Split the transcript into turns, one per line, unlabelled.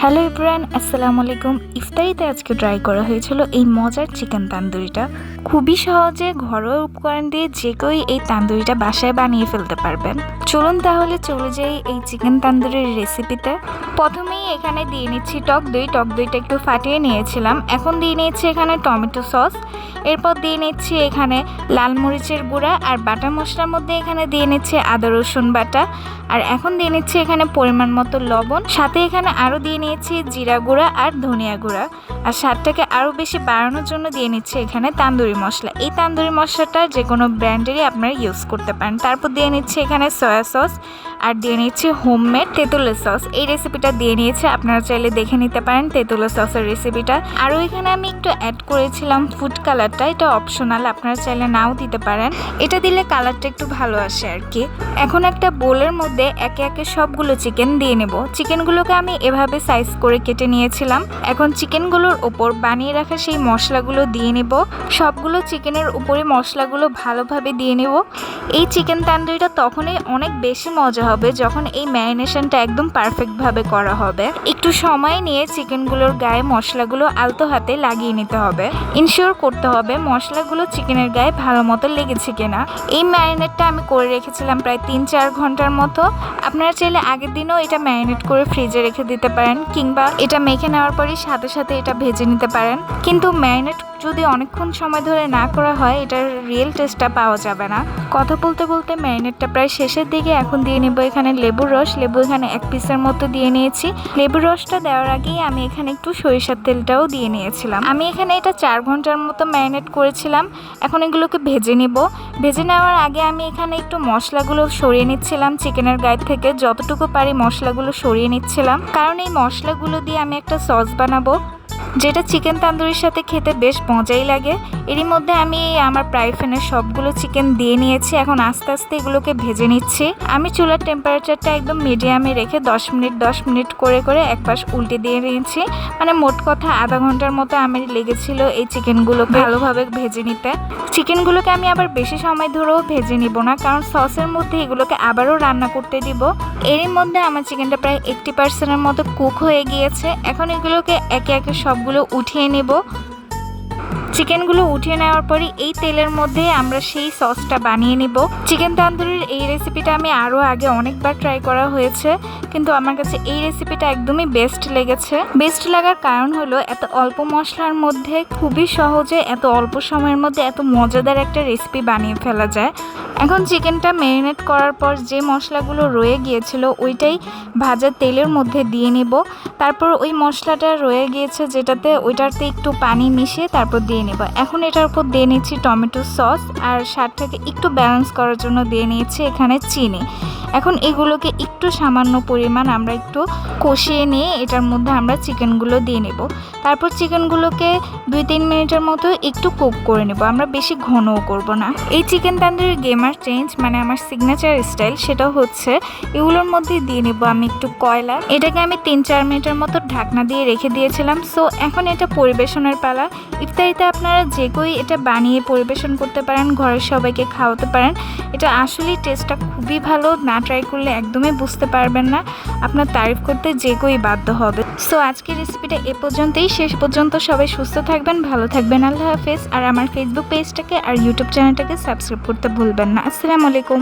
Hello everyone, আসসালামু আলাইকুম। ইফতারিতে আজকে ট্রাই করা হয়েছিল এই মজার চিকেন তান্দুরিটা। খুবই সহজে ঘরোয়া উপকরণ দিয়ে যে কেউ এই তান্দুরিটা বাসায় বানিয়ে ফেলতে পারবেন। চলুন তাহলে চলে যাই এই চিকেন তান্দুরির রেসিপিতে। প্রথমেই এখানে দিয়ে নিচ্ছি টক দইটা একটু ফাটিয়ে নিয়েছিলাম। এখন দিয়ে নিচ্ছি এখানে টমেটো সস, এরপর দিয়ে নিচ্ছি এখানে লাল মরিচের গুঁড়া, আর বাটা মশলার মধ্যে এখানে দিয়ে নিচ্ছি আদা রসুন বাটা, আর এখন দিয়ে নিচ্ছি এখানে পরিমাণ মতো লবণ, সাথে এখানে আরও দিয়ে নিয়েছি জিরা গুঁড়া আর ধনিয়া গুঁড়া, আর স্বাদটাকে আরও বেশি বাড়ানোর জন্য দিয়ে নিচ্ছি এখানে তান্দুরি মশলা। এই তান্দুরি মশলাটা যে কোনো ব্র্যান্ডেরই আপনারা ইউজ করতে পারেন। তারপর দিয়ে নিচ্ছি এখানে সয়া সস, আর দিয়ে নিচ্ছি হোমমেড তেঁতুলের সস। এই রেসিপিটা দিয়ে নিয়েছে, আপনারা চাইলে দেখে নিতে পারেন তেঁতুলের সসের রেসিপিটা। আরও এখানে আমি একটু অ্যাড করেছিলাম ফুড কালারটা, এটা অপশনাল, আপনারা চাইলে নাও দিতে পারেন। এটা দিলে কালারটা একটু ভালো আসে আর কি। এখন একটা বোলের মধ্যে একে একে সবগুলো চিকেন দিয়ে নেব। চিকেনগুলোকে আমি এভাবে সাইজ করে কেটে নিয়েছিলাম। এখন চিকেনগুলোর ওপর বানিয়ে রাখা সেই মশলাগুলো দিয়ে নেব। সবগুলো চিকেনের উপরে মশলাগুলো ভালোভাবে দিয়ে নেব। এই চিকেন তান্দুরিটা তখনই অনেক বেশি মজা হবে যখন এই ম্যারিনেশনটা একদম পারফেক্টভাবে করা হবে। একটু সময় নিয়ে চিকেনগুলোর গায়ে মশলাগুলো আলতো হাতে লাগিয়ে নিতে হবে। ইনশিওর করতে হবে মশলাগুলো চিকেনের গায়ে ভালো মতো লেগেছে কিনা। এই ম্যারিনেটটা আমি করে রেখেছিলাম প্রায় 3-4 ঘন্টার মতো। আপনারা চাইলে আগের দিনও এটা ম্যারিনেট করে ফ্রিজে রেখে দিতে পারেন, কিংবা এটা মেখে নেওয়ার পরই সাথে সাথে এটা ভেজে নিতে পারেন। কিন্তু ম্যারিনেট যদি অনেকক্ষণ সময় ধরে না করা হয়, এটার রিয়েল টেস্টটা পাওয়া যাবে না। কথা বলতে বলতে ম্যারিনেটটা প্রায় শেষের দিকে। এখন দিয়ে নেব এখানে লেবুর রস। লেবু এখানে 1 পিসের মতো দিয়ে নিয়েছি। লেবুর রসটা দেওয়ার আগেই আমি এখানে একটু সরিষার তেলটাও দিয়ে নিয়েছিলাম। আমি এখানে এটা 4 ঘন্টার মতো ম্যারিনেট করেছিলাম। এখন এগুলোকে ভেজে নেব। ভেজে নেওয়ার আগে আমি এখানে একটু মশলাগুলো সরিয়ে নিচ্ছিলাম চিকেনের গায়ে থেকে, যতটুকু পারি মশলাগুলো সরিয়ে নিচ্ছিলাম, কারণ এই মশলাগুলো দিয়ে আমি একটা সস বানাবো যেটা চিকেন তান্দুরির সাথে খেতে বেশ মজাই লাগে। এরই মধ্যে আমি আমার ফ্রাই প্যানে সবগুলো চিকেন দিয়ে নিয়েছি। এখন আস্তে আস্তে এগুলোকে ভেজে নিচ্ছি। আমি চুলার টেম্পারেচারটা একদম মিডিয়ামে রেখে 10 মিনিট করে করে এক পাশ উল্টে দিয়ে নিয়েছি। মানে মোট কথা আধা ঘন্টার মতো আমার লেগেছিল এই চিকেনগুলোকে ভালোভাবে ভেজে নিতে। চিকেনগুলোকে আমি আবার বেশি সময় ধরেও ভেজে নিব না, কারণ সসের মধ্যে এগুলোকে আবারও রান্না করতে দিব। এরই মধ্যে আমার চিকেনটা প্রায় 80%-এর মতো কুক হয়ে গিয়েছে। এখন এগুলোকে একে একে সবগুলো উঠিয়ে নেব। চিকেনগুলো উঠিয়ে নেওয়ার পরে এই তেলের মধ্যে আমরা সেই সসটা বানিয়ে নিব। চিকেন তান্দুরির এই রেসিপিটা আমি আরও আগে অনেকবার ট্রাই করা হয়েছে, কিন্তু আমার কাছে এই রেসিপিটা একদমই বেস্ট লেগেছে। বেস্ট লাগার কারণ হলো এত অল্প মশলার মধ্যে খুবই সহজে এত অল্প সময়ের মধ্যে এত মজাদার একটা রেসিপি বানিয়ে ফেলা যায়। এখন চিকেনটা ম্যারিনেট করার পর যে মশলাগুলো রয়ে গিয়েছিল ওইটাই ভাজা তেলের মধ্যে দিয়ে নেব। তারপর ওই মশলাটা রয়ে গিয়েছে যেটাতে, ওইটাতে একটু পানি মিশিয়ে তারপর দিয়ে নেব। এখন এটার উপর দিয়ে নিচ্ছি টমেটো সস, আর স্বাদটাকে একটু ব্যালেন্স করার জন্য দিয়ে নিয়েছি এখানে চিনি। এখন এগুলোকে একটু সামান্য পরিমাণ আমরা একটু কষিয়ে নিয়ে এটার মধ্যে আমরা চিকেনগুলো দিয়ে নেব। তারপর চিকেনগুলোকে 2-3 মিনিটের মতো একটু কুক করে নেব, আমরা বেশি ঘনও করব না। এই চিকেন তান্দুরির গেমার চেঞ্জ মানে আমার সিগনেচার স্টাইল, সেটা হচ্ছে এগুলোর মধ্যে দিয়ে নেব আমি একটু কয়লা। এটাকে আমি 3-4 মিনিটের মতো ঢাকনা দিয়ে রেখে দিয়েছিলাম। সো এখন এটা পরিবেশনের পালা। ইফতারিতে আপনারা যে কেউ এটা বানিয়ে পরিবেশন করতে পারেন, ঘরের সবাইকে খাওয়াতে পারেন। এটা আসলেই টেস্টটা খুবই ভালো, না ট্রাই করলে একদমই বুঝতে পারবেন না। আপনার তারিফ করতে যে কেউই বাধ্য হবে। সো আজকের রেসিপিটা এ পর্যন্তই। শেষ পর্যন্ত সবাই সুস্থ থাকবেন, ভালো থাকবেন। আল্লাহ হাফেজ। আর আমার ফেসবুক পেজটাকে আর ইউটিউব চ্যানেলটাকে সাবস্ক্রাইব করতে ভুলবেন না। আসসালামু আলাইকুম।